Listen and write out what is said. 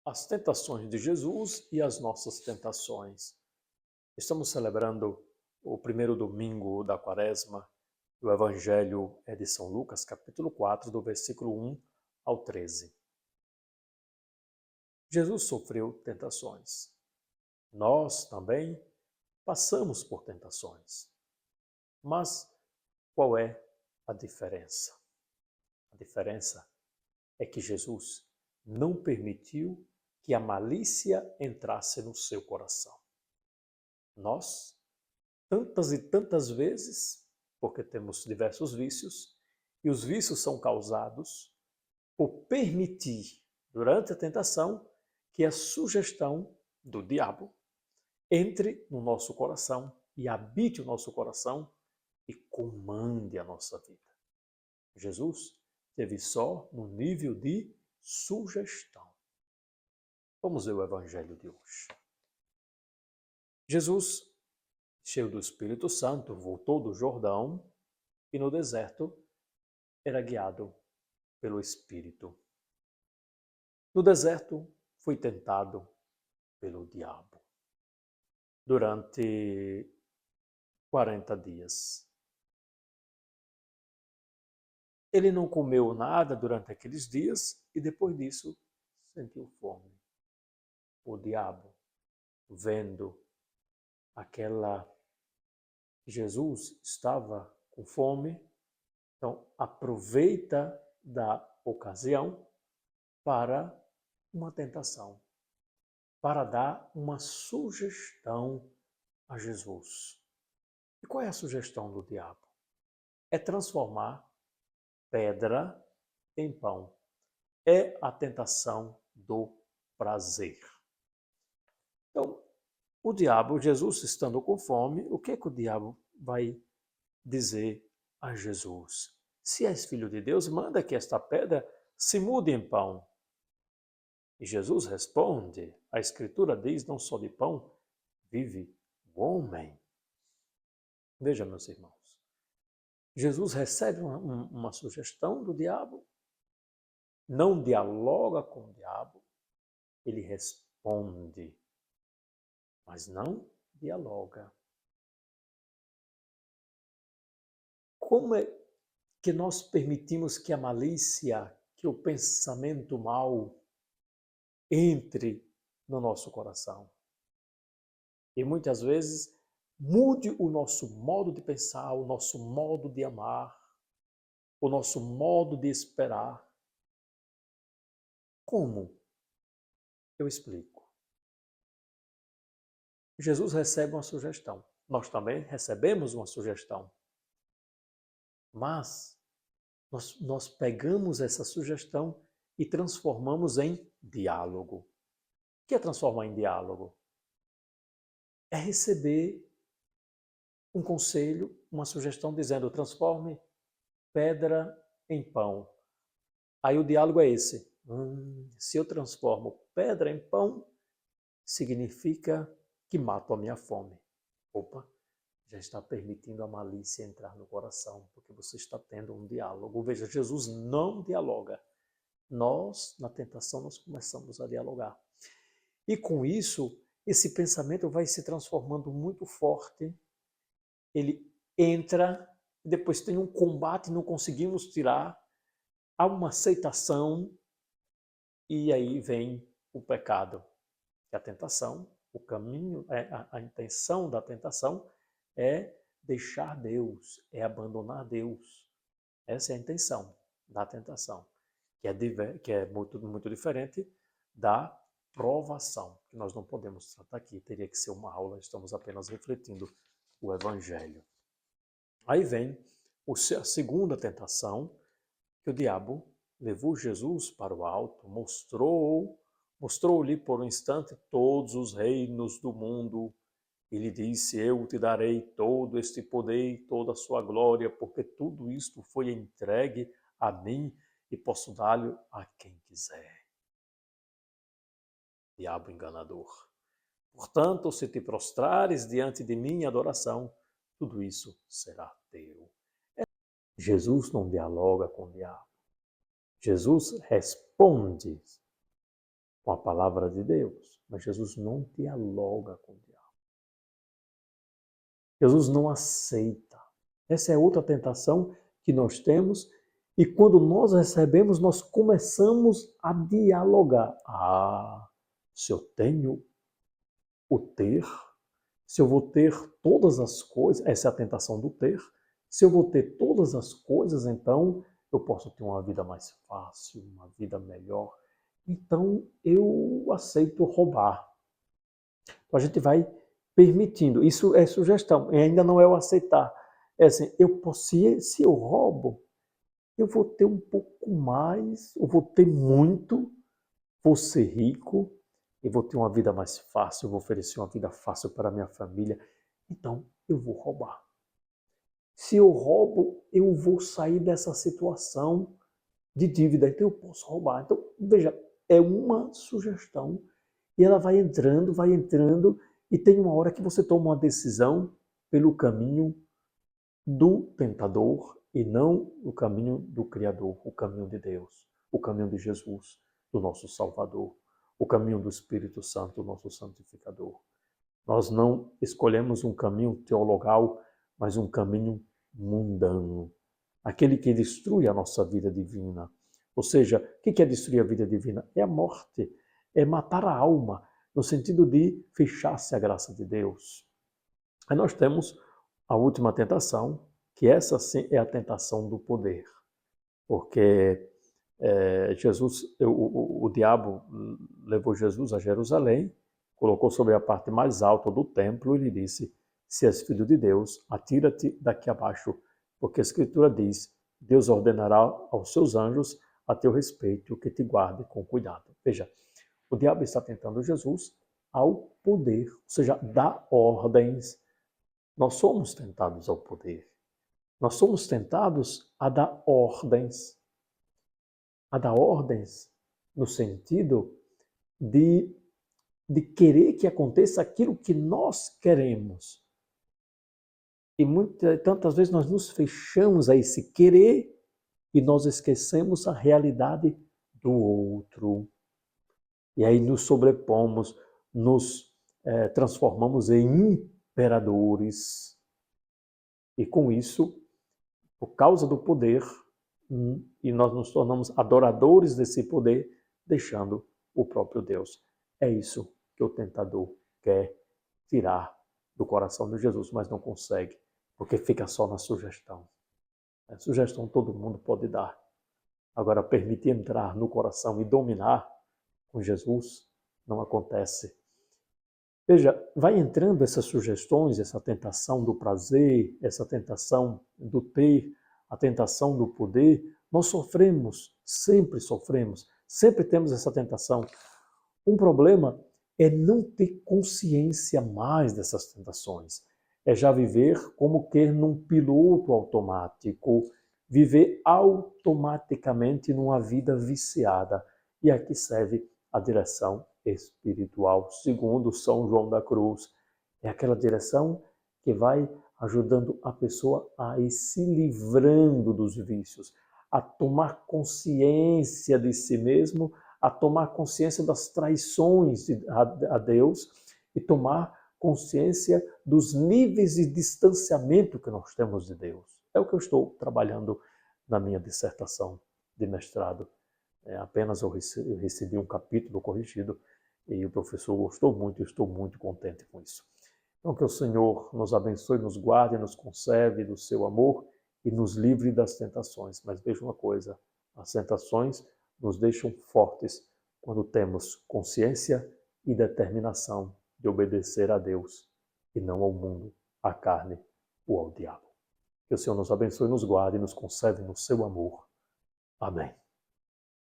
as tentações de Jesus e as nossas tentações. Estamos celebrando o primeiro domingo da Quaresma. O Evangelho é de São Lucas, capítulo 4, do versículo 1 ao 13. Jesus sofreu tentações. Nós também passamos por tentações. Mas qual é a diferença? A diferença é que Jesus não permitiu que a malícia entrasse no seu coração. Nós, tantas e tantas vezes, porque temos diversos vícios, e os vícios são causados por permitir, durante a tentação, que a sugestão do diabo entre no nosso coração e habite o nosso coração e comande a nossa vida. Jesus teve só no nível de sugestão. Vamos ver o Evangelho de hoje. Jesus, cheio do Espírito Santo, voltou do Jordão e no deserto era guiado pelo Espírito. No deserto foi tentado pelo diabo durante 40 dias. Ele não comeu nada durante aqueles dias e depois disso sentiu fome. O diabo, vendo Jesus estava com fome, então aproveita da ocasião para uma tentação, para dar uma sugestão a Jesus. E qual é a sugestão do diabo? É transformar pedra em pão. É a tentação do prazer. Então, o diabo, Jesus estando com fome, o que é que o diabo vai dizer a Jesus? Se és filho de Deus, manda que esta pedra se mude em pão. E Jesus responde, a Escritura diz, não só de pão vive o homem. Veja, meus irmãos, Jesus recebe uma sugestão do diabo, não dialoga com o diabo, ele responde, mas não dialoga. Como é que nós permitimos que a malícia, que o pensamento mau entre no nosso coração? E muitas vezes mude o nosso modo de pensar, o nosso modo de amar, o nosso modo de esperar. Como? Eu explico. Jesus recebe uma sugestão. Nós também recebemos uma sugestão. Mas nós pegamos essa sugestão e transformamos em diálogo. O que é transformar em diálogo? É receber um conselho, uma sugestão dizendo transforme pedra em pão. Aí o diálogo é esse. Se eu transformo pedra em pão, significa que mato a minha fome. Opa, já está permitindo a malícia entrar no coração, porque você está tendo um diálogo. Veja, Jesus não dialoga. Nós, na tentação, nós começamos a dialogar. E com isso, esse pensamento vai se transformando muito forte. Ele entra, depois tem um combate, não conseguimos tirar, há uma aceitação, e aí vem o pecado. A tentação, o caminho, a intenção da tentação é deixar Deus, é abandonar Deus. Essa é a intenção da tentação, que é muito, muito diferente da provação, que nós não podemos tratar aqui, teria que ser uma aula, estamos apenas refletindo o Evangelho. Aí vem a segunda tentação, que o diabo levou Jesus para o alto, mostrou-lhe por um instante todos os reinos do mundo. E lhe disse, eu te darei todo este poder e toda a sua glória, porque tudo isto foi entregue a mim e posso dar-lhe a quem quiser. Diabo enganador. Portanto, se te prostrares diante de mim em adoração, tudo isso será teu. Jesus não dialoga com o diabo. Jesus responde. com a palavra de Deus. Mas Jesus não dialoga com o diabo. Jesus não aceita. Essa é outra tentação que nós temos. E quando nós recebemos, nós começamos a dialogar. Se eu tenho o ter, se eu vou ter todas as coisas, essa é a tentação do ter. Se eu vou ter todas as coisas, então eu posso ter uma vida mais fácil, uma vida melhor. Então eu aceito roubar. Então a gente vai permitindo. Isso é sugestão, e ainda não é o aceitar. É assim, se eu roubo, eu vou ter um pouco mais, eu vou ter muito, vou ser rico, eu vou ter uma vida mais fácil, eu vou oferecer uma vida fácil para a minha família. Então eu vou roubar. Se eu roubo, eu vou sair dessa situação de dívida, então eu posso roubar. Então, veja, é uma sugestão e ela vai entrando, e tem uma hora que você toma uma decisão pelo caminho do tentador e não o caminho do Criador, o caminho de Deus, o caminho de Jesus, do nosso Salvador, o caminho do Espírito Santo, o nosso santificador. Nós não escolhemos um caminho teologal, mas um caminho mundano, aquele que destrui a nossa vida divina. Ou seja, o que é destruir a vida divina? É a morte, é matar a alma, no sentido de fechar-se a graça de Deus. Aí nós temos a última tentação, que essa sim é a tentação do poder. Porque o diabo levou Jesus a Jerusalém, colocou sobre a parte mais alta do templo e lhe disse: se és filho de Deus, atira-te daqui abaixo, porque a Escritura diz: Deus ordenará aos seus anjos a teu respeito que te guarde com cuidado. Veja, o diabo está tentando Jesus ao poder, ou seja, dar ordens. Nós somos tentados ao poder. Nós somos tentados a dar ordens. A dar ordens no sentido de querer que aconteça aquilo que nós queremos. E tantas vezes nós nos fechamos a esse querer e nós esquecemos a realidade do outro. E aí nos sobrepomos, nos transformamos em imperadores. E com isso, por causa do poder, e nós nos tornamos adoradores desse poder, deixando o próprio Deus. É isso que o tentador quer tirar do coração de Jesus, mas não consegue, porque fica só na sugestão. A sugestão todo mundo pode dar. Agora, permitir entrar no coração e dominar com Jesus não acontece. Veja, vai entrando essas sugestões, essa tentação do prazer, essa tentação do ter, a tentação do poder. Nós sofremos, sempre temos essa tentação. Um problema é não ter consciência mais dessas tentações. É já viver como que num piloto automático, viver automaticamente numa vida viciada. E aqui serve a direção espiritual, segundo São João da Cruz. É aquela direção que vai ajudando a pessoa a ir se livrando dos vícios, a tomar consciência de si mesmo, a tomar consciência das traições a Deus e tomar consciência dos níveis de distanciamento que nós temos de Deus. É o que eu estou trabalhando na minha dissertação de mestrado. Apenas eu recebi um capítulo corrigido e o professor gostou muito e estou muito contente com isso. Então que o Senhor nos abençoe, nos guarde, nos conserve do seu amor e nos livre das tentações. Mas veja uma coisa, as tentações nos deixam fortes quando temos consciência e determinação de obedecer a Deus e não ao mundo, à carne ou ao diabo. Que o Senhor nos abençoe, nos guarde e nos conserve no seu amor. Amém.